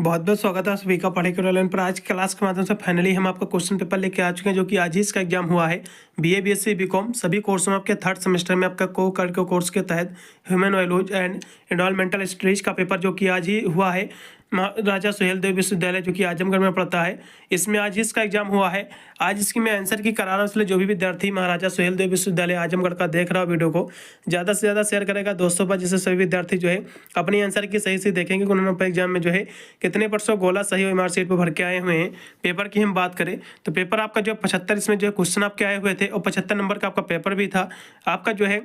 बहुत बहुत स्वागत है आप सभी का पढ़ाई के ऑनलाइन पर। आज की क्लास के माध्यम से फाइनली हम आपका क्वेश्चन पेपर लेके आ चुके हैं, जो कि आज ही इसका एग्जाम हुआ है। बीए बीएससी बीकॉम सभी कोर्स में आपके थर्ड सेमेस्टर में आपका को कर के कोर्स के तहत human values and environmental studies का पेपर जो कि आज ही हुआ है राजा सुहेलदेव विश्वविद्यालय जो कि आजमगढ़ में पड़ता है। इसमें आज ही इसका एग्जाम हुआ है। आज इसकी मैं आंसर की करा रहा हूँ, इसलिए जो भी विद्यार्थी महाराजा सुहेलदेव विश्वविद्यालय आजमगढ़ का देख रहा हो वीडियो को ज़्यादा से ज़्यादा शेयर करेगा दोस्तों पर, जिससे सभी विद्यार्थी जो है अपनी आंसर की सही से देखेंगे कि उन्होंने एग्जाम में जो है कितने % गोला सही हुई मार्कशीट पर भर के आए हुए हैं। पेपर की हम बात करें तो पेपर आपका जो 75 इसमें जो क्वेश्चन आपके आए हुए थे और 75 नंबर का आपका पेपर भी था। आपका जो है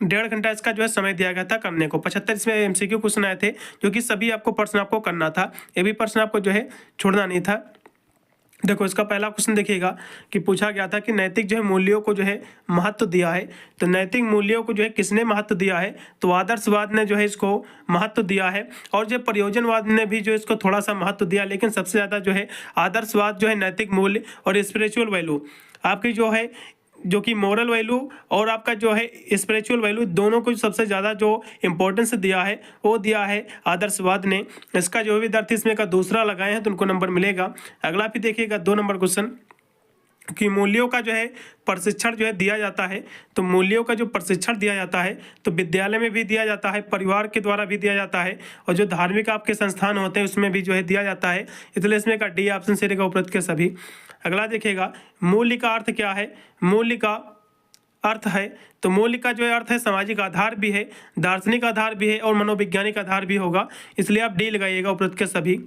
1.5 घंटा इसका जो है समय दिया गया था करने को। 75 इसमें एमसीक्यू क्वेश्चन आए थे, जो कि सभी आपको प्रश्न आपको करना था। ये भी प्रश्न आपको जो है छोड़ना नहीं था। देखो इसका पहला क्वेश्चन देखिएगा कि पूछा गया था कि नैतिक जो है मूल्यों को जो है महत्व दिया है। तो नैतिक मूल्यों को जो है किसने महत्व दिया है? तो आदर्शवाद ने जो है इसको महत्व दिया है, और जो प्रयोजनवाद ने भी जो इसको थोड़ा सा महत्व दिया, लेकिन सबसे ज़्यादा जो है आदर्शवाद जो है नैतिक मूल्य और स्पिरिचुअल वैल्यू आपकी जो है, जो कि मोरल वैल्यू और आपका जो है स्पिरिचुअल वैल्यू, दोनों को सबसे ज़्यादा जो इम्पोर्टेंस दिया है वो दिया है आदर्शवाद ने। इसका जो विद्यार्थी इसमें का दूसरा लगाए हैं तो उनको नंबर मिलेगा। अगला भी देखिएगा 2 नंबर क्वेश्चन कि मूल्यों का जो है प्रशिक्षण जो है दिया जाता है। तो मूल्यों का जो प्रशिक्षण दिया जाता है तो विद्यालय में भी दिया जाता है, परिवार के द्वारा भी दिया जाता है, और जो धार्मिक आपके संस्थान होते हैं उसमें भी जो है दिया जाता है। इसलिए इसमें का डी ऑप्शन से रहेगा उपरोक्त के सभी। अगला देखिएगा मूल्य का अर्थ क्या है? मूल्य का अर्थ है तो मूल्य का जो है अर्थ है सामाजिक आधार भी है, दार्शनिक आधार भी है और मनोवैज्ञानिक आधार भी होगा। इसलिए आप डी लगाइएगा उपरोक्त के सभी।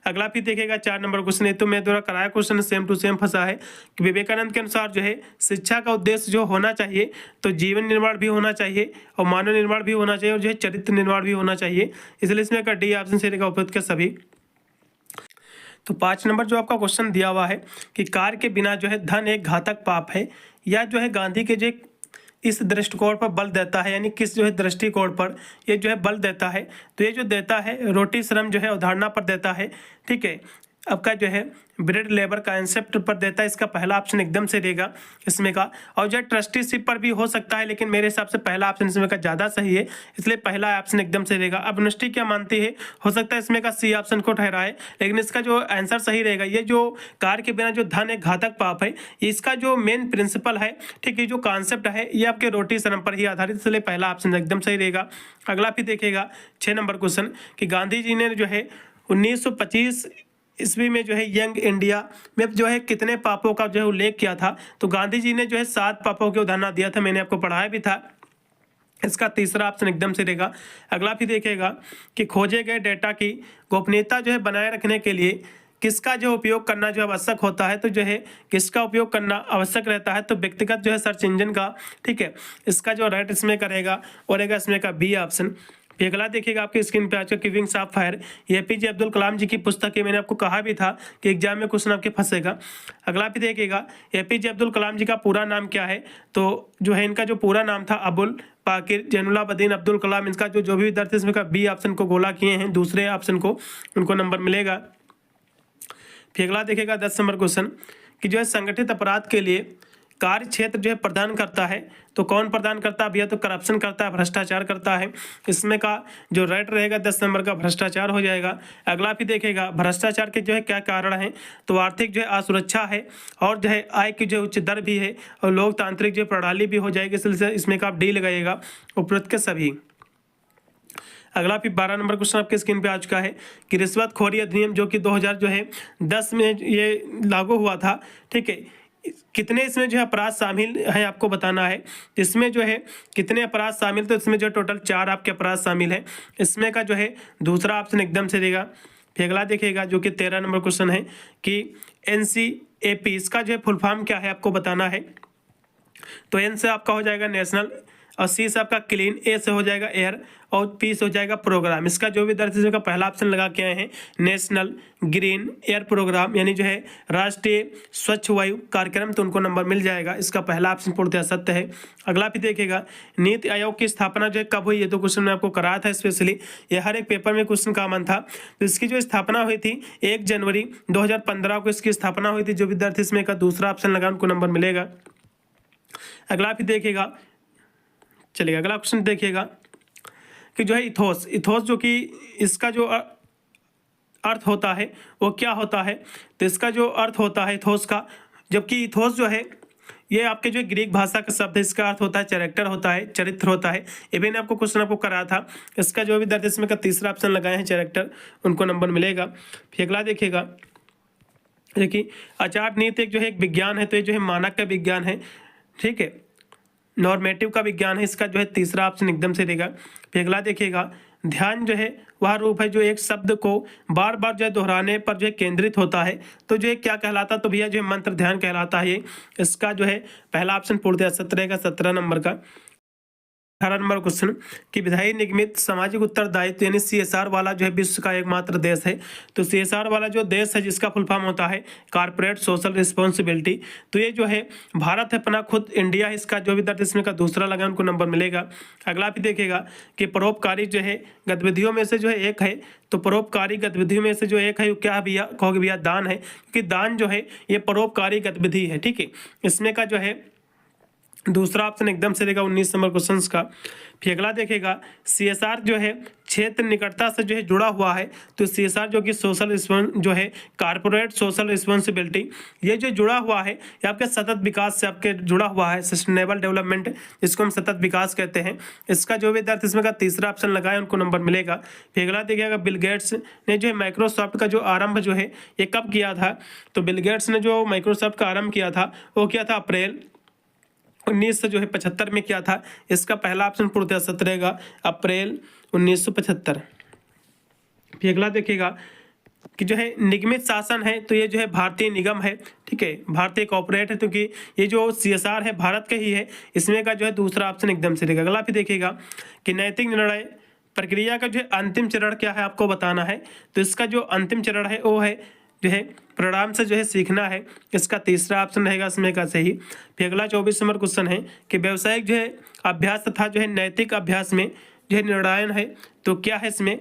अगला फिर देखिएगा 4 नंबर क्वेश्चन है, तो मैं द्वारा कराया क्वेश्चन सेम टू सेम फंसा है कि विवेकानंद के अनुसार जो है शिक्षा का उद्देश्य जो होना चाहिए तो जीवन निर्माण भी होना चाहिए और मानव निर्माण भी होना चाहिए और जो है चरित्र निर्माण भी होना चाहिए। इसलिए इसमें का डी ऑप्शन से रहेगा उपरोक्त के सभी। तो 5 नंबर जो आपका क्वेश्चन दिया हुआ है कि कार्य के बिना जो है धन एक घातक पाप है, या जो है गांधी के जो इस दृष्टिकोण पर बल देता है, यानी किस जो है दृष्टिकोण पर ये जो है बल देता है? तो ये जो देता है रोटी श्रम जो है अवधारणा पर देता है। ठीक है, आपका जो है ब्रेड लेबर कंसेप्ट पर देता है। इसका पहला ऑप्शन एकदम से रहेगा इसमें का। और जो है ट्रस्टीशिप पर भी हो सकता है, लेकिन मेरे हिसाब से पहला ऑप्शन इसमें का ज़्यादा सही है, इसलिए पहला ऑप्शन एकदम से रहेगा। अब यूनिवर्सिटी क्या मानती है, हो सकता है इसमें का सी ऑप्शन को ठहराए, लेकिन इसका जो आंसर सही रहेगा ये जो कार्य के बिना जो धन एक घातक पाप है, इसका जो मेन प्रिंसिपल है, ठीक है, जो कॉन्सेप्ट है ये आपके रोटी श्रम पर ही आधारित, इसलिए पहला ऑप्शन एकदम सही रहेगा। अगला फिर देखिएगा 6 नंबर क्वेश्चन कि गांधी जी ने जो है 1925 ईस्वी में जो है यंग इंडिया में जो है कितने पापों का जो है उल्लेख किया था? तो गांधी जी ने जो है 7 पापों की उदाहरण दिया था, मैंने आपको पढ़ाया भी था। इसका तीसरा ऑप्शन एकदम से रहेगा। अगला भी देखिएगा कि खोजे गए डेटा की गोपनीयता जो है बनाए रखने के लिए किसका जो उपयोग करना जो आवश्यक होता है? तो जो है किसका उपयोग करना आवश्यक रहता है? तो व्यक्तिगत जो है सर्च इंजन का। ठीक है, इसका जो राइट इसमें करेगा और रहेगा इसमें का बी ऑप्शन। अगला देखिएगा आपकी स्क्रीन पे आज का wings of fire, APJ Abdul Kalam ji की पुस्तक है। मैंने आपको कहा भी था कि एग्जाम में क्वेश्चन आपके फंसेगा। अगला भी देखिएगा एपीजे अब्दुल कलाम जी का पूरा नाम क्या है? तो जो है इनका जो पूरा नाम था अबुल पाकिर जैनुलाब्दीन अब्दुल कलाम। इसका जो भी विद्यार्थी इसमें का बी ऑप्शन को गोला किए हैं दूसरे ऑप्शन को, उनको नंबर मिलेगा। फिर अगला देखिएगा 10 नंबर क्वेश्चन कि जो है संगठित अपराध के लिए कार्य क्षेत्र जो है प्रदान करता है। तो कौन प्रदान करता है भैया? तो करप्शन करता है, भ्रष्टाचार करता है। इसमें का जो राइट रहेगा 10 नंबर का भ्रष्टाचार हो जाएगा। अगला भी देखेगा भ्रष्टाचार के जो है क्या कारण है? तो आर्थिक जो है असुरक्षा है, और जो है आय की जो उच्च दर भी है, और लोकतांत्रिक जो प्रणाली भी हो जाएगी। इसलिए इसमें का आप डी लगाइएगा उपरोक्त के सभी। अगला फिर 12 नंबर क्वेश्चन आपके स्क्रीन पे आ चुका है कि रिश्वतखोरी अधिनियम जो कि 2010 में ये लागू हुआ था। ठीक है, कितने इसमें जो है अपराध शामिल है आपको बताना है। इसमें जो है कितने अपराध शामिल, तो इसमें जो टोटल 4 आपके अपराध शामिल है। इसमें का जो है दूसरा ऑप्शन एकदम से देगा। फिर अगला देखिएगा जो कि 13 नंबर क्वेश्चन है कि NCAP इसका जो है फुल फॉर्म क्या है आपको बताना है। तो N से आपका हो जाएगा नेशनल, और C से आपका क्लीन, A से हो जाएगा एयर, और P से हो जाएगा प्रोग्राम। इसका जो विद्यार्थी का पहला ऑप्शन लगा के आए हैं नेशनल ग्रीन एयर प्रोग्राम, यानी जो है राष्ट्रीय स्वच्छ वायु कार्यक्रम, तो उनको नंबर मिल जाएगा। इसका पहला ऑप्शन पूर्णतः सत्य है। अगला भी देखिएगा नीति आयोग की स्थापना जो है कब हुई? ये तो क्वेश्चन मैं आपको कराया था स्पेशली, ये हर एक पेपर में क्वेश्चन कॉमन था। तो इसकी जो स्थापना हुई थी 1 जनवरी 2015 को इसकी स्थापना हुई थी। जो विद्यार्थी इसमें का दूसरा ऑप्शन लगा उनको नंबर मिलेगा। अगला भी देखिएगा, चलिए अगला क्वेश्चन देखिएगा कि जो है इथोस जो कि इसका जो अर्थ होता है वो क्या होता है, तो इसका जो अर्थ होता है इथोस का, जबकि इथोस जो है ये आपके जो ग्रीक भाषा का शब्द है, इसका अर्थ होता है कैरेक्टर होता है, चरित्र होता है। ये भी आपको क्वेश्चन आपको करा था, इसका जो भी विद्यार्थी इसमें का तीसरा ऑप्शन लगाए हैं कैरेक्टर, उनको नंबर मिलेगा। फिर अगला देखिएगा, देखिए आचार नीति एक जो है एक विज्ञान है, तो ये जो है मानक का विज्ञान है, ठीक है, नॉर्मेटिव का विज्ञान है, इसका जो है तीसरा ऑप्शन एकदम से देगा। फिर अगला देखिएगा, ध्यान जो है वह रूप है जो एक शब्द को बार बार जो है दोहराने पर जो है केंद्रित होता है, तो जो है क्या कहलाता, तो भैया जो है मंत्र ध्यान कहलाता है ये। इसका जो है पहला ऑप्शन पूर्णतः 17 का 17 नंबर का। 18 नंबर क्वेश्चन कि विधायी निगमित सामाजिक उत्तरदायित्व यानी CSR वाला जो है विश्व का एकमात्र देश है, तो CSR वाला जो देश है जिसका फुल फॉर्म होता है कॉर्पोरेट सोशल रिस्पॉन्सिबिलिटी, तो ये जो है भारत है अपना खुद, इंडिया है, इसका जो विद्यार्थी इसमें का दूसरा लगा उनको नंबर मिलेगा। अगला भी देखिएगा कि परोपकारी जो है गतिविधियों में से जो है एक है, तो परोपकारी गतिविधियों में से जो एक है वो क्या है भैया, कहोगे भैया दान है, क्योंकि दान जो है ये परोपकारी गतिविधि है, ठीक है। इसमें का जो है दूसरा ऑप्शन एकदम से देगा 19 नंबर क्वेश्चन का। फिर अगला देखेगा CSR जो है क्षेत्र निकटता से जो है जुड़ा हुआ है, तो CSR जो कि सोशल जो है कॉर्पोरेट सोशल रिस्पॉन्सिबिलिटी, ये जो जुड़ा हुआ है ये आपके सतत विकास से आपके जुड़ा हुआ है, सस्टेनेबल डेवलपमेंट जिसको हम सतत विकास कहते हैं। इसका जो विद्यार्थी इसमें का तीसरा ऑप्शन लगाए उनको नंबर मिलेगा। फिर अगला देखिएगा बिल गेट्स ने जो है माइक्रोसॉफ्ट का जो आरंभ जो है ये कब किया था, तो बिल गेट्स ने जो माइक्रोसॉफ्ट का आरंभ किया था वो किया था अप्रैल 1975 में किया था। इसका पहला ऑप्शन पूर्णतः 17 का अप्रैल 1975। फिर अगला देखिएगा कि जो है निगमित शासन है, तो ये जो है भारतीय निगम है, ठीक है, भारतीय कॉर्पोरेट है, क्योंकि ये जो CSR है भारत का ही है, इसमें का जो है दूसरा ऑप्शन एकदम से देगा। अगला फिर देखिएगा कि नैतिक निर्णय प्रक्रिया का जो है अंतिम चरण क्या है आपको बताना है, तो इसका जो अंतिम चरण है वो है जो है परिणाम से जो है सीखना है, इसका तीसरा ऑप्शन रहेगा इसमें का सही। फिर अगला 24 नंबर क्वेश्चन है कि व्यावसायिक जो है अभ्यास तथा जो है नैतिक अभ्यास में जो है निर्णयन है, तो क्या है इसमें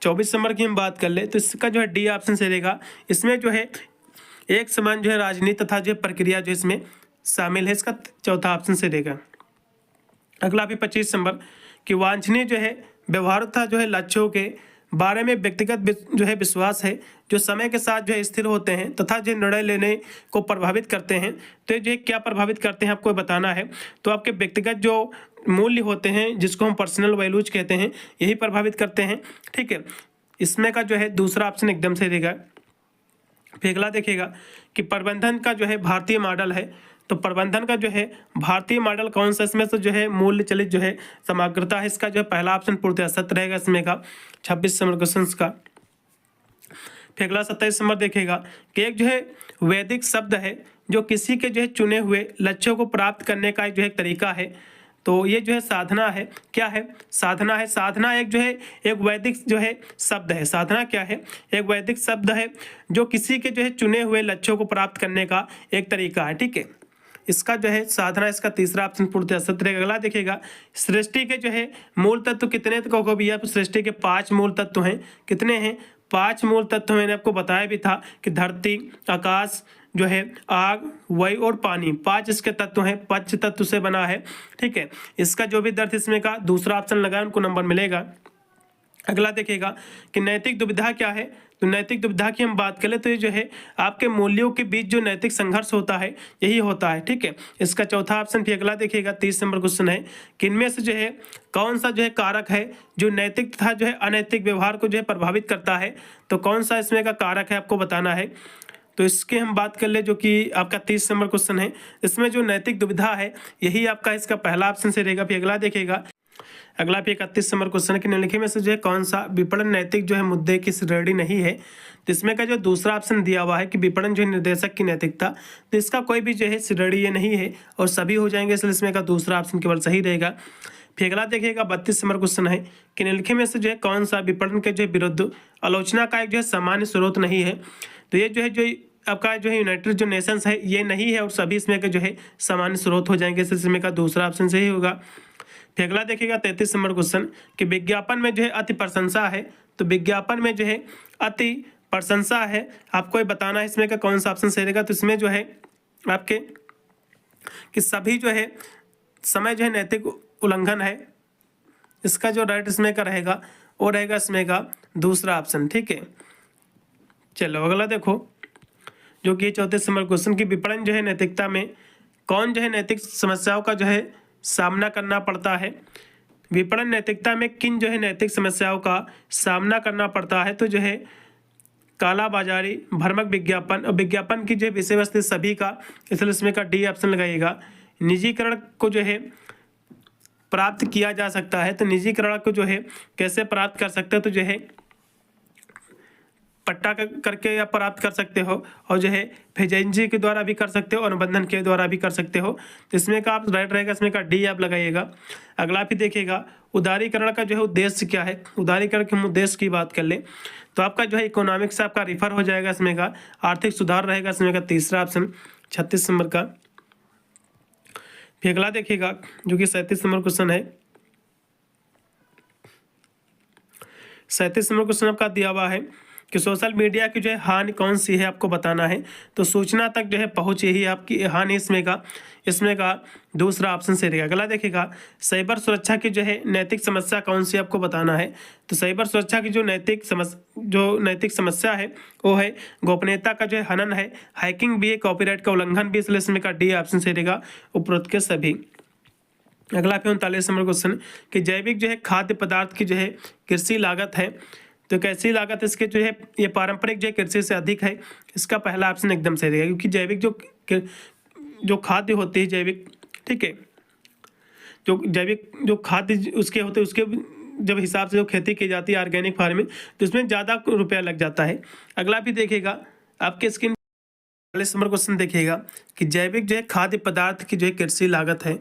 24 नंबर की हम बात कर ले तो इसका जो है डी ऑप्शन से रहेगा। इसमें जो है एक समान जो है राजनीति तथा जो प्रक्रिया जो इसमें शामिल है, इसका चौथा ऑप्शन से रहेगा। अगला भी 25 नंबर कि वांछनीय जो है व्यवहार तथा जो है लक्ष्यों के बारे में व्यक्तिगत जो है विश्वास है जो समय के साथ जो है स्थिर होते हैं तथा जो निर्णय लेने को प्रभावित करते हैं, तो ये जो है क्या प्रभावित करते हैं आपको बताना है। तो आपके व्यक्तिगत जो मूल्य होते हैं जिसको हम पर्सनल वैल्यूज कहते हैं यही प्रभावित करते हैं, ठीक है। इसमें का जो है दूसरा ऑप्शन एकदम से देगा। फिर अगला देखिएगा कि प्रबंधन का जो है भारतीय मॉडल है, तो प्रबंधन का जो है भारतीय मॉडल कौन सा, इसमें से जो है मूल्य चलित जो है समग्रता है, इसका जो है पहला ऑप्शन पूर्णतः सत्य रहेगा इसमें का 26 नंबर क्वेश्चन का। फिर अगला 27 नंबर देखेगा कि एक जो है वैदिक शब्द है जो किसी के जो है चुने हुए लक्ष्यों को प्राप्त करने का जो है तरीका है, तो ये जो है साधना है। क्या है साधना है, साधना एक जो है एक वैदिक जो है शब्द है। साधना क्या है, एक वैदिक शब्द है जो किसी के जो है चुने हुए लक्ष्यों को प्राप्त करने का एक तरीका है, ठीक है। इसका जो है साधना, इसका तीसरा ऑप्शन पूर्णतः सत्य रहेगा। अगला देखिएगा सृष्टि के जो है मूल तत्व कितने तक को भी, आप सृष्टि के 5 मूल तत्व हैं, कितने हैं 5 मूल तत्व। मैंने आपको बताया भी था कि धरती, आकाश जो है, आग, वायु और पानी, 5 इसके तत्व हैं, पंच तत्व से बना है, ठीक है। इसका जो भी विद्यार्थी इसमें का दूसरा ऑप्शन लगाए उनको नंबर मिलेगा। अगला देखिएगा कि नैतिक दुविधा क्या है, तो नैतिक दुविधा की हम बात करें तो ये जो है आपके मूल्यों के बीच जो नैतिक संघर्ष होता है यही होता है, ठीक है। इसका चौथा ऑप्शन फिर अगला देखिएगा 30 नंबर क्वेश्चन है कि इनमें से जो है कौन सा जो है कारक है जो नैतिक तथा जो है अनैतिक व्यवहार को जो है प्रभावित करता है, तो कौन सा इसमें का कारक है आपको बताना है। तो इसके हम बात कर ले जो कि आपका 30 नंबर क्वेश्चन है, इसमें जो नैतिक दुविधा है यही आपका इसका पहला ऑप्शन से रहेगा। फिर अगला देखिएगा, अगला भी 31 नंबर क्वेश्चन है कि निम्नलिखित में से जो है कौन सा विपणन नैतिक जो है मुद्दे की श्रेणी नहीं है, तो इसमें का जो दूसरा ऑप्शन दिया हुआ है कि विपणन जो है निर्देशक की नैतिकता, तो इसका कोई भी जो है श्रेणी ये नहीं है और सभी हो जाएंगे, इसलिए इसमें का दूसरा ऑप्शन केवल सही रहेगा। फिर अगला देखिएगा 32 नंबर क्वेश्चन है कि निम्नलिखित में से जो है कौन सा विपणन के जो है विरुद्ध आलोचना का एक जो है सामान्य स्रोत नहीं है, तो ये जो है जो आपका जो है यूनाइटेड जो नेशंस है ये नहीं है और सभी इसमें का जो है सामान्य स्रोत हो जाएंगे, इसमें का दूसरा ऑप्शन सही होगा। फिर अगला देखिएगा 33 नंबर क्वेश्चन कि विज्ञापन में जो है अति प्रशंसा है, तो विज्ञापन में जो है अति प्रशंसा है, आपको ये बताना है इसमें का कौन सा ऑप्शन सही रहेगा। तो इसमें जो है आपके कि सभी जो है समय जो है नैतिक उल्लंघन है, इसका जो राइट इसमें का रहेगा वो रहेगा इसमें का दूसरा ऑप्शन, ठीक है। चलो अगला देखो, जो कि 34 नंबर क्वेश्चन की विपणन जो है नैतिकता में कौन जो है नैतिक समस्याओं का जो है सामना करना पड़ता है। विपणन नैतिकता में किन जो है नैतिक समस्याओं का सामना करना पड़ता है, तो जो है कालाबाजारी, भ्रामक विज्ञापन और विज्ञापन की जो है विषय वस्तु सभी का, इसलिए इसमें का डी ऑप्शन लगाइएगा। निजीकरण को जो है प्राप्त किया जा सकता है, तो निजीकरण को जो है कैसे प्राप्त कर सकते हो, तो जो है पट्टा करके या प्राप्त कर सकते हो, और जो है एजेंसी के द्वारा भी कर सकते हो और अनुबंधन के द्वारा भी कर सकते हो। तो इसमें का आप राइट रहेगा, इसमें का डी आप लगाइएगा। अगला भी देखिएगा, उदारीकरण का जो है उद्देश्य क्या है। उदारीकरण के हम उद्देश्य की बात कर लें तो आपका जो है इकोनॉमिक्स से आपका रिफर हो जाएगा, इसमें का आर्थिक सुधार रहेगा, इसमें का तीसरा ऑप्शन 36 नंबर का। फिर अगला देखिएगा, जो कि 37 नंबर क्वेश्चन है। 37 नंबर क्वेश्चन आपका दिया हुआ है कि सोशल मीडिया की जो है हानि कौन सी है, आपको बताना है। तो सूचना तक जो है पहुंच यही आपकी हानि, इसमें का दूसरा ऑप्शन से रहेगा। अगला देखिएगा, साइबर सुरक्षा की जो है नैतिक समस्या कौन सी आपको बताना है। तो साइबर सुरक्षा की जो नैतिक समस्या है वो है गोपनीयता का जो है हनन है, हैकिंग भी है, कॉपीराइट का उल्लंघन भी, इसलिए इसमें का डी ऑप्शन से रहेगा, उपरोक्त के सभी। अगला फिर 39 नंबर क्वेश्चन कि जैविक जो है खाद्य पदार्थ की जो है कृषि लागत है, तो कैसी लागत इसके जो है ये पारंपरिक जो है कृषि से अधिक है, इसका पहला ऑप्शन एकदम सही रहेगा। क्योंकि जैविक जो खाद्य होती है जैविक, ठीक है, जो जैविक जो खाद्य उसके होते हैं उसके जब हिसाब से जो खेती की जाती है ऑर्गेनिक फार्मिंग, तो इसमें ज़्यादा रुपया लग जाता है। अगला भी देखिएगा, आपके स्क्रीन 40 नंबर क्वेश्चन देखिएगा कि जैविक जो है खाद्य पदार्थ की जो है कृषि लागत है,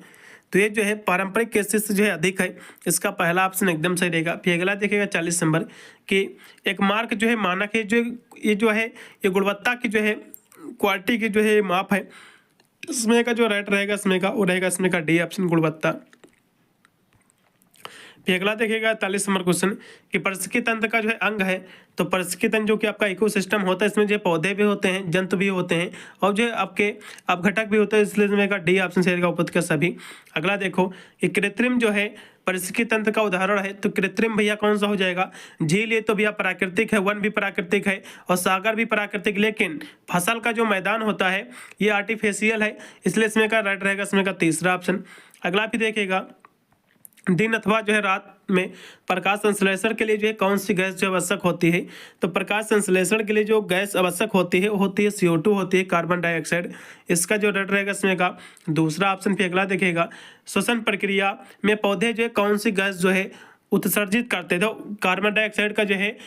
तो ये जो है पारंपरिक कृषि से जो है अधिक है, इसका पहला ऑप्शन एकदम सही रहेगा। फिर अगला देखिएगा 40 नंबर कि एक मार्क जो है मानक है, जो ये जो है ये गुणवत्ता की जो है क्वालिटी की जो है माप है, इसमें का जो राइट रहेगा इसमें का वो रहेगा, इसमें का डी ऑप्शन गुणवत्ता। फिर अगला देखिएगा 43 नंबर क्वेश्चन कि पारिस्थितिकी तंत्र का जो है अंग है, तो पारिस्थितिकी तंत्र जो कि आपका इकोसिस्टम होता है, इसमें जो पौधे भी होते हैं, जंतु भी होते हैं और जो आपके अपघटक भी होते हैं, इसलिए इसमें का डी ऑप्शन से रहेगा, उपयुक्त का सभी। अगला देखो कि कृत्रिम जो है पारिस्थितिकी तंत्र का उदाहरण है, तो कृत्रिम भैया कौन सा हो जाएगा। झील ये तो भैया प्राकृतिक है, वन भी प्राकृतिक है और सागर भी प्राकृतिक, लेकिन फसल का जो मैदान होता है ये आर्टिफिशियल है, इसलिए इसमें का राइट रहेगा, इसमें का तीसरा ऑप्शन। अगला भी देखिएगा, दिन अथवा जो है रात में प्रकाश संश्लेषण के लिए जो है कौन सी गैस जो आवश्यक होती है, तो प्रकाश संश्लेषण के लिए जो गैस आवश्यक होती है वो होती है CO2 होती है, कार्बन डाइऑक्साइड, इसका जो रेट रहेगा इसमें का दूसरा ऑप्शन। फिर अगला देखिएगा, श्वसन प्रक्रिया में पौधे जो है कौन सी गैस जो है उत्सर्जित करते हैं, तो कार्बन डाइऑक्साइड का जो है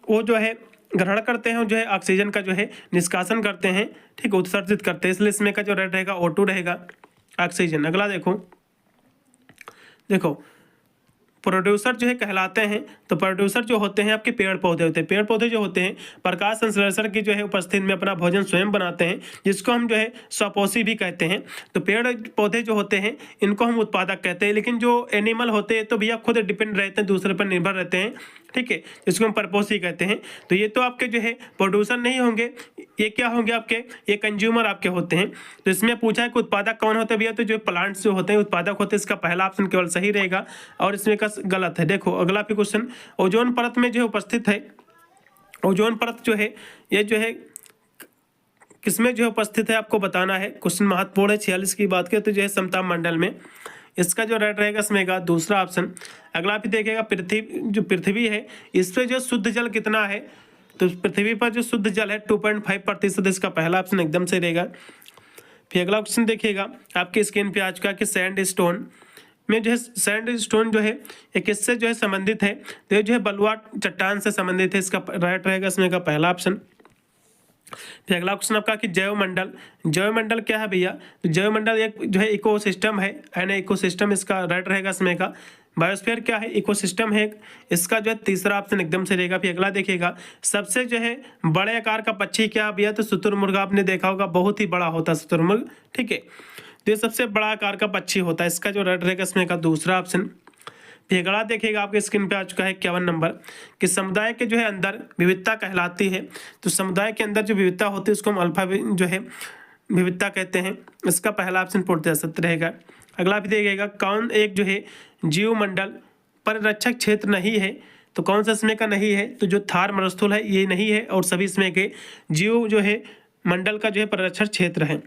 वो जो है ग्रहण करते हैं, जो है ऑक्सीजन का जो है निष्कासन करते हैं, ठीक, उत्सर्जित करते हैं, इसलिए इसमें का जो रेट रहेगा O2 रहेगा, ऑक्सीजन। अगला देखो प्रोड्यूसर जो है कहलाते हैं, तो प्रोड्यूसर जो होते हैं आपके पेड़ पौधे होते हैं। पेड़ पौधे जो होते हैं प्रकाश संश्लेषण की जो है उपस्थिति में अपना भोजन स्वयं बनाते हैं, जिसको हम जो है स्वपोषी भी कहते हैं। तो पेड़ पौधे जो होते हैं इनको हम उत्पादक कहते हैं, लेकिन जो एनिमल होते हैं तो भैया खुद डिपेंड रहते हैं, दूसरे पर निर्भर रहते हैं, ठीक है, जिसको हम परपोषी कहते हैं। तो ये तो आपके जो है प्रोड्यूसर नहीं होंगे, ये क्या होंगे आपके, ये कंज्यूमर आपके होते हैं। तो इसमें पूछा है कि उत्पादक कौन होते हैं भैया, तो जो प्लांट्स जो होते हैं उत्पादक होते हैं, इसका पहला ऑप्शन केवल सही रहेगा और इसमें का गलत है। देखो अगला भी क्वेश्चन, ओजोन परत में जो है उपस्थित है, ओजोन परत जो है ये जो है किसमें जो है उपस्थित है आपको बताना है। क्वेश्चन महत्वपूर्ण है। 46 की बात करें तो जो है समताप मंडल में, इसका जो राइट रहेगा इसमें का दूसरा ऑप्शन। अगला भी देखिएगा, पृथ्वी है इस पर जो शुद्ध जल कितना है, तो पृथ्वी पर जो शुद्ध जल है 2.5%, इसका पहला ऑप्शन एकदम से रहेगा। फिर अगला क्वेश्चन देखिएगा, आपके स्क्रीन पे आ चुका कि सैंड स्टोन में जो है सैंड स्टोन जो है ये किससे जो है संबंधित है, तो ये जो है बलुआ चट्टान से संबंधित है, इसका राइट रहेगा इसमें का पहला ऑप्शन। फिर अगला क्वेश्चन आपका कि जैवमंडल क्या है भैया, तो जैवमंडल एक जो है इकोसिस्टम है, एन इकोसिस्टम, इसका राइट रहेगा इसमें का। बायोस्फीयर क्या है, इकोसिस्टम है, इसका जो है तीसरा ऑप्शन एकदम से रहेगा। फिर अगला देखिएगा, सबसे जो है बड़े आकार का पक्षी क्या भैया, तो शुतुरमुर्ग, आपने देखा होगा बहुत ही बड़ा होता है शुतुरमुर्ग, ठीक है, तो ये सबसे बड़ा आकार का पक्षी होता है, इसका जो राइट रहेगा इसमें का दूसरा ऑप्शन। फिर अगला देखिएगा, आपके स्क्रीन पे आ चुका है 51 नंबर कि समुदाय के जो है अंदर विविधता कहलाती है, तो समुदाय के अंदर जो विविधता होती है उसको हम अल्फा जो है विविधता कहते हैं, इसका पहला ऑप्शन पूर्णतः सत्य रहेगा। अगला भी देखिएगा, कौन एक जो है जीवमंडल परिरक्षक क्षेत्र नहीं है, तो कौन सा इसमें का नहीं है, तो जो थार मरुस्थल है ये नहीं है, और सभी इसमें के जीव जो है मंडल का जो है परिरक्षण क्षेत्र है।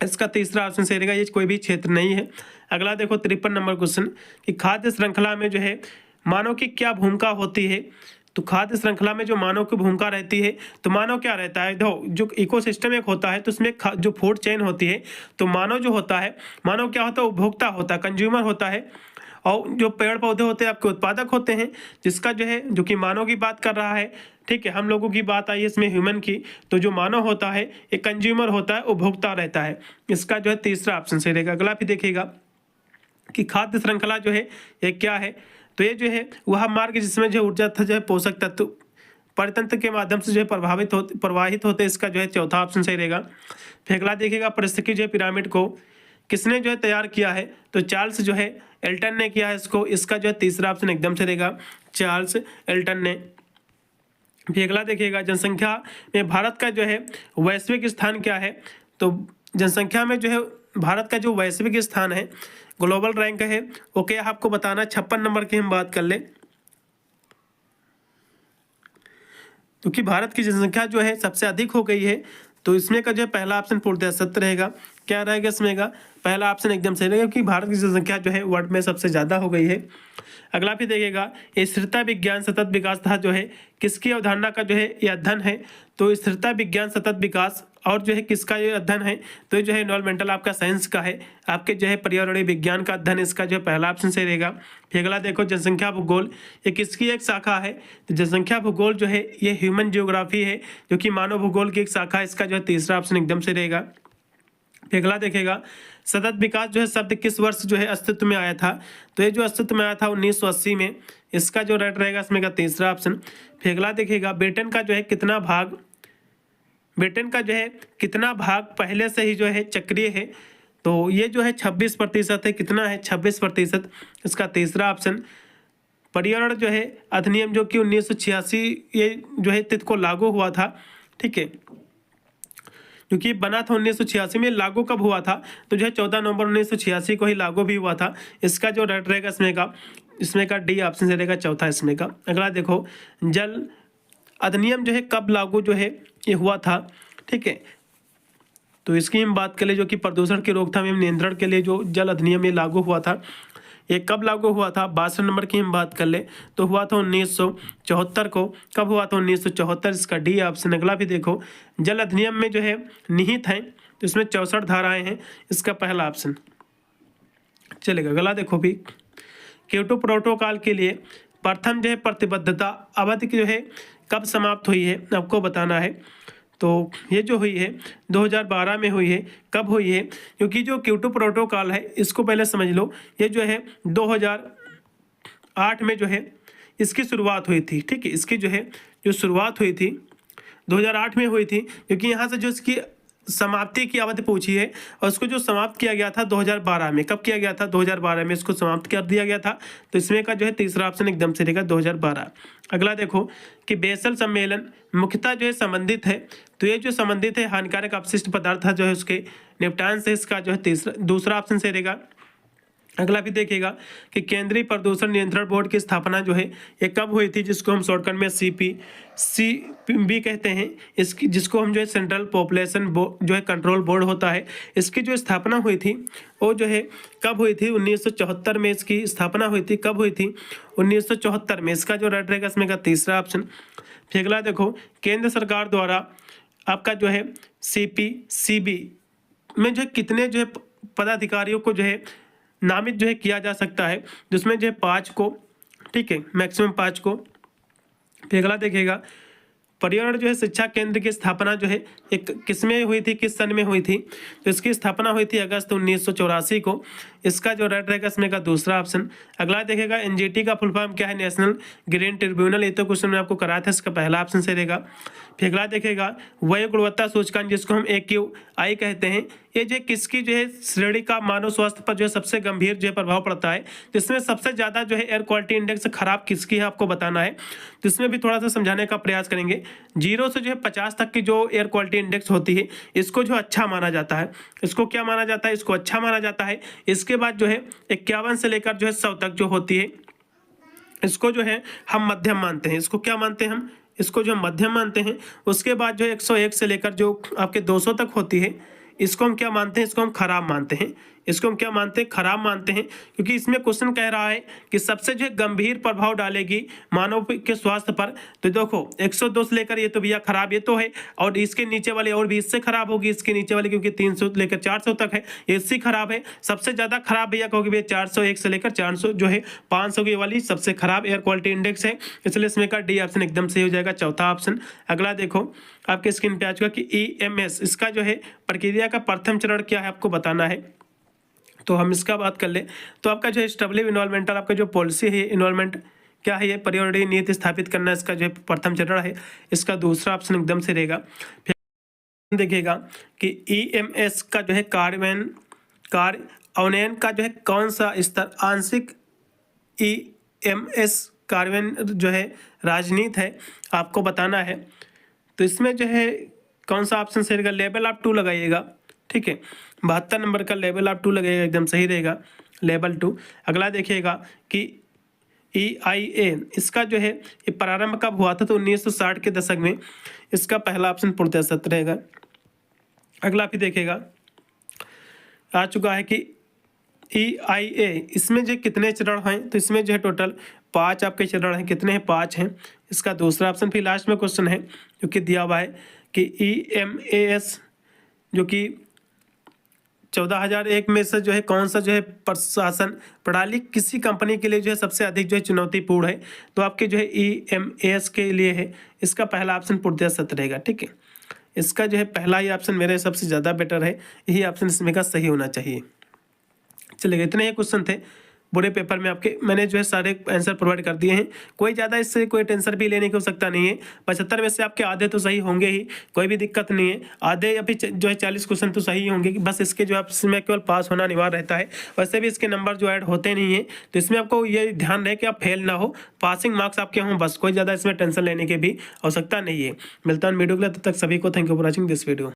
इसका तीसरा ऑप्शन सही रहेगा, ये कोई भी क्षेत्र नहीं है। अगला देखो 53 नंबर क्वेश्चन कि खाद्य श्रृंखला में जो है मानव की क्या भूमिका होती है। तो खाद्य श्रृंखला में जो मानव की भूमिका रहती है, तो मानव क्या रहता है, जो इकोसिस्टम एक होता है, तो उसमें जो फूड चेन होती है, तो मानव जो होता है, मानव क्या होता है, उपभोक्ता होता है, कंज्यूमर होता है, और जो पेड़ पौधे होते हैं आपके उत्पादक होते हैं, जिसका जो है जो कि मानव की बात कर रहा है, ठीक है, हम लोगों की बात आई है इसमें ह्यूमन की, तो जो मानव होता है एक कंज्यूमर होता है, उपभोक्ता रहता है। इसका जो है तीसरा ऑप्शन सही रहेगा। अगला भी देखिएगा कि खाद्य श्रृंखला जो है ये क्या है, तो ये जो है वह मार्ग जिसमें जो ऊर्जा जो है पोषक तत्व परितंत्र के माध्यम से जो है प्रवाहित होते, इसका जो है चौथा ऑप्शन सही रहेगा। फिर अगला देखिएगा परिस्थिति जो है पिरामिड को किसने जो है तैयार किया है, तो चार्ल्स जो है एल्टन ने किया है इसको, इसका जो है तीसरा ऑप्शन एकदम से रहेगा, चार्ल्स एल्टन ने। फिर अगला देखिएगा जनसंख्या में भारत का जो है वैश्विक स्थान क्या है, तो जनसंख्या में जो है भारत का जो वैश्विक स्थान है, ग्लोबल रैंक है, वो क्या आपको बताना। 56 नंबर की हम बात कर ले, क्योंकि भारत की जनसंख्या जो है सबसे अधिक हो गई है, तो इसमें का जो है पहला ऑप्शन पूर्णतः सत्य रहेगा। क्या रहेगा इसमें का पहला ऑप्शन एकदम सही रहेगा, क्योंकि भारत की जनसंख्या जो है वर्ल्ड में सबसे ज़्यादा हो गई है। अगला भी देखिएगा स्थिरता विज्ञान सतत विकास था जो है किसकी अवधारणा का जो है ये अध्ययन है, तो स्थिरता विज्ञान सतत विकास और जो है किसका ये अध्ययन है, तो ये जो है एनवायरमेंटल आपका साइंस का है, आपके जो है पर्यावरणीय विज्ञान का अध्ययन, इसका जो है पहला ऑप्शन सही रहेगा। फिर अगला देखो जनसंख्या भूगोल, ये किसकी एक शाखा है, तो जनसंख्या भूगोल जो है ये ह्यूमन जियोग्राफी है, जो कि मानव भूगोल की एक शाखा है, इसका जो है तीसरा ऑप्शन एकदम से रहेगा। फिर अगला देखेगा सतत विकास जो है शब्द किस वर्ष जो है अस्तित्व में आया था, तो ये जो अस्तित्व में आया था 1980 में, इसका जो राइट रहेगा इसमें का तीसरा ऑप्शन। फिर अगला देखिएगा ब्रिटेन का जो है कितना भाग पहले से ही जो है चक्रीय है, तो ये जो है 26% है, कितना है 26%, इसका तीसरा ऑप्शन। पर्यावरण जो है अधिनियम जो कि 1986 ये जो है तिथि को लागू हुआ था, ठीक है, क्योंकि बना था 1986 में, लागू कब हुआ था, तो जो है 14 नवंबर 1986 को ही लागू भी हुआ था, इसका जो राइट रहेगा इसमें का डी ऑप्शन से रहेगा चौथा इसमें का। अगला देखो जल अधिनियम जो है कब लागू जो है ये हुआ था, ठीक है, तो इसकी हम बात करें जो कि प्रदूषण की रोकथाम एवं नियंत्रण के लिए जो जल अधिनियम ये लागू हुआ था, ये कब लागू हुआ था, 62 नंबर की हम बात कर ले तो हुआ था 1974 को। कब हुआ था 1974, इसका डी ऑप्शन। अगला भी देखो जल अधिनियम में जो है निहित हैं, तो इसमें 64 धाराएं हैं, इसका पहला ऑप्शन चलेगा। अगला देखो भी क्योटो प्रोटोकॉल के लिए प्रथम जो है प्रतिबद्धता अवधि जो है कब समाप्त हुई है, आपको बताना है। तो ये जो हुई है 2012 में हुई है। कब हुई है, क्योंकि जो क्योटो प्रोटोकॉल है इसको पहले समझ लो, ये जो है 2008 में जो है इसकी शुरुआत हुई थी, ठीक है, इसकी जो है जो शुरुआत हुई थी 2008 में हुई थी, क्योंकि यहाँ से जो इसकी समाप्ति की अवधि पूछी है, और उसको जो समाप्त किया गया था 2012 में। कब किया गया था, 2012 में इसको समाप्त कर दिया गया था, तो इसमें का जो है तीसरा ऑप्शन एकदम से रहेगा 2012। अगला देखो कि बेसल सम्मेलन मुख्यतः जो है संबंधित है, तो ये जो संबंधित है हानिकारक अपशिष्ट पदार्थ जो है उसके निपटान से, इसका जो है दूसरा ऑप्शन से रहेगा। अगला भी देखिएगा कि केंद्रीय प्रदूषण नियंत्रण बोर्ड की स्थापना जो है ये कब हुई थी, जिसको हम शॉर्टकट में CPB कहते हैं, इसकी जिसको हम जो है सेंट्रल पॉपुलेशन जो है कंट्रोल बोर्ड होता है, इसकी जो स्थापना हुई थी वो जो है कब हुई थी, 1974 में इसकी स्थापना हुई थी। कब हुई थी, 1974 में, इसका जो राइट रहेगा इसमें का तीसरा ऑप्शन। फिर अगला देखो केंद्र सरकार द्वारा आपका जो है CPCB में जो है कितने जो है पदाधिकारियों को जो है नामित जो है किया जा सकता है, जिसमें जो है 5 को, ठीक है, मैक्सिमम 5 को। फिर अगला देखेगा पर्यावरण जो है शिक्षा केंद्र की स्थापना जो है एक किस में हुई थी, किस सन में हुई थी, तो इसकी स्थापना हुई थी अगस्त 1984 को, इसका जो राइट रहेगा इसमें का दूसरा ऑप्शन। अगला देखेगा NGT का फुल फॉर्म क्या है, नेशनल ग्रीन ट्रिब्यूनल, ये तो क्वेश्चन में आपको कराया था, इसका पहला ऑप्शन से रहेगा। फिर अगला देखेगा वायु गुणवत्ता सूचकांक जिसको हम AQI कहते हैं, ये जो किसकी जो है श्रेणी का मानव स्वास्थ्य पर जो है सबसे गंभीर जो है प्रभाव पड़ता है, जिसमें सबसे ज़्यादा जो है एयर क्वालिटी इंडेक्स खराब किसकी है आपको बताना है, जिसमें भी थोड़ा सा समझाने का प्रयास करेंगे। 0 से जो है 50 तक की जो एयर क्वालिटी इंडेक्स होती है इसको जो अच्छा माना जाता है, इसको क्या माना जाता है, इसको अच्छा माना जाता है। इसके बाद जो है 51 से लेकर जो है 100 तक जो होती है इसको जो है हम मध्यम मानते हैं। इसको क्या मानते हैं हम? इसको जो मध्यम मानते हैं। उसके बाद जो 101 से लेकर जो आपके 200 तक होती है, इसको हम क्या मानते हैं? इसको हम खराब मानते हैं। इसको हम क्या मानते हैं? खराब मानते हैं, क्योंकि इसमें क्वेश्चन कह रहा है कि सबसे जो है गंभीर प्रभाव डालेगी मानव के स्वास्थ्य पर। तो देखो 102 से लेकर ये तो भैया खराब ये तो है, और इसके नीचे वाले और भी इससे खराब होगी, इसके नीचे वाले क्योंकि 300 लेकर 400 तक है, ये इससे खराब है। सबसे ज़्यादा खराब भैया कहोगे भैया 401 से लेकर 400 जो है 500 की वाली सबसे खराब एयर क्वालिटी इंडेक्स है, इसलिए इसमें का डी ऑप्शन एकदम सही हो जाएगा, चौथा ऑप्शन। अगला देखो आपके स्क्रीन पे आ चुका कि EMS, इसका जो है प्रक्रिया का प्रथम चरण क्या है आपको बताना है। तो हम इसका बात कर ले तो आपका जो है स्टेबलिटी इन्वायरमेंटल आपका जो पॉलिसी है इन्वायरमेंट क्या है, ये पर्यावरणीय नीति स्थापित करना इसका जो है प्रथम चरण है। इसका दूसरा ऑप्शन एकदम से रहेगा। फिर देखिएगा कि EMS का जो है कार्यान्वयन का जो है कौन सा स्तर आंशिक EMS कार्यान्वयन जो है राजनीति है, आपको बताना है। तो इसमें जो है कौन सा ऑप्शन सही रहेगा? लेवल ऑफ 2 लगाइएगा, ठीक है। 72 नंबर का लेवल ऑफ 2 लगेगा, एकदम सही रहेगा, लेवल 2। अगला देखिएगा कि EIA, इसका जो है ये प्रारंभ कब हुआ था? तो 1960 के दशक में। इसका पहला ऑप्शन पूर्णतः रहेगा। अगला फिर देखिएगा आ चुका है कि EIA, इसमें जो कितने चरण हैं? तो इसमें जो है टोटल 5 आपके चरण हैं। कितने हैं? 5 हैं। इसका दूसरा ऑप्शन फिर लास्ट में क्वेश्चन है जो कि दिया हुआ है कि EMAS जो कि 14,001 में से जो है कौन सा जो है प्रशासन प्रणाली किसी कंपनी के लिए जो है सबसे अधिक जो है चुनौतीपूर्ण है? तो आपके जो है EMAS के लिए है। इसका पहला ऑप्शन पूर्णतः सत्य रहेगा, ठीक है। इसका जो है पहला ही ऑप्शन मेरे हिसाब से ज़्यादा बेटर है, यही ऑप्शन इसमें का सही होना चाहिए। चलिए इतने ही क्वेश्चन थे बुरे पेपर में आपके, मैंने जो है सारे आंसर प्रोवाइड कर दिए हैं। कोई ज़्यादा इससे कोई टेंशन भी लेने की आवश्यकता नहीं है। 75 में से आपके आधे तो सही होंगे ही, कोई भी दिक्कत नहीं है। आधे या फिर जो है 40 क्वेश्चन तो सही होंगे, कि बस इसके जो है इसमें केवल पास होना अनिवार्य रहता है। वैसे भी इसके नंबर जो ऐड होते नहीं है, तो इसमें आपको ये ध्यान रहे कि आप फेल ना हो, पासिंग मार्क्स आपके हों, बस कोई ज़्यादा इसमें टेंशन लेने की भी आवश्यकता नहीं है। मिलता हूँ वीडियो के लिए, तब तक सभी को thank you for watching this video.